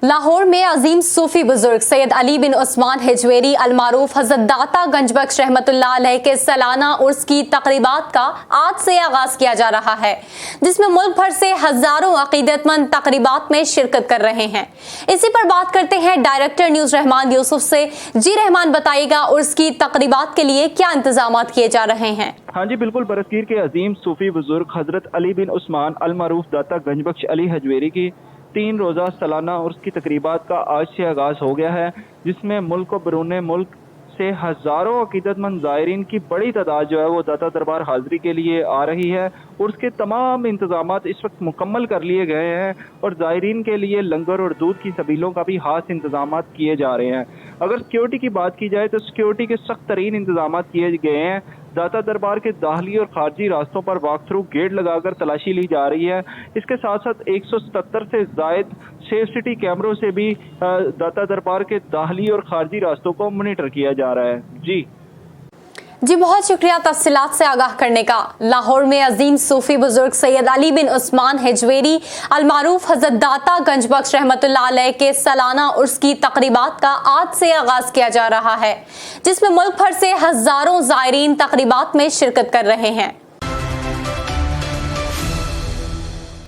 लाहौर में अजीम सूफी बुजुर्ग सैयद अली बिन उस्मान हिजवेरी अलमारूफ हजरत दाता गंजबख्श रहमतुल्लाह अलैह के सालाना उर्स की तकरीबात का आज से आगाज किया जा रहा है, जिसमें मुल्क भर से हजारों अकीदतमंद तकरीबात में शिरकत कर रहे हैं। इसी पर बात करते हैं डायरेक्टर न्यूज रहमान यूसुफ से। जी रहमान, बताइएगा उर्स की तकरीबात के लिए क्या इंतजाम किए जा रहे हैं? हाँ जी बिल्कुल, बरसगीर के अजीम सूफी बुजुर्ग हजरत अली बिन उस्मान अलमारूफ दाता गंजबख्श अली हिजवेरी की 3 रोज़ा सालाना उर्स की तकरीबात का आज से आगाज हो गया है, जिसमें मुल्क और बैरून मुल्क से हजारों अकीदतमंद ज़ायरीन की बड़ी तादाद जो है वो दाता दरबार हाजिरी के लिए आ रही है। उर्स के तमाम इंतजामात इस वक्त मुकम्मल कर लिए गए हैं और ज़ायरीन के लिए लंगर और दूध की सबीलों का भी खास इंतजामात किए जा रहे हैं। अगर सिक्योरिटी की बात की जाए तो सिक्योरिटी के सख्त तरीन इंतजामात किए गए हैं। दाता दरबार के दाखिली और खारजी रास्तों पर वॉक थ्रू गेट लगाकर तलाशी ली जा रही है। इसके साथ साथ 177 से जायद सेफ सिटी कैमरों से भी दाता दरबार के दाखिली और खारजी रास्तों को मॉनिटर किया जा रहा है। जी बहुत शुक्रिया तफसीलात से आगाह करने का। लाहौर में अजीम सूफी बुजुर्ग सैयद अली बिन उस्मान हिजवेरी अलमारूफ हजरत दाता गंजबख्श रहमतुल्लाह अलैह के सालाना उर्स की तकरीबात का आज से आगाज किया जा रहा है, जिसमें मुल्क भर से हजारों ज़ायरीन तकरीबात में शिरकत कर रहे हैं।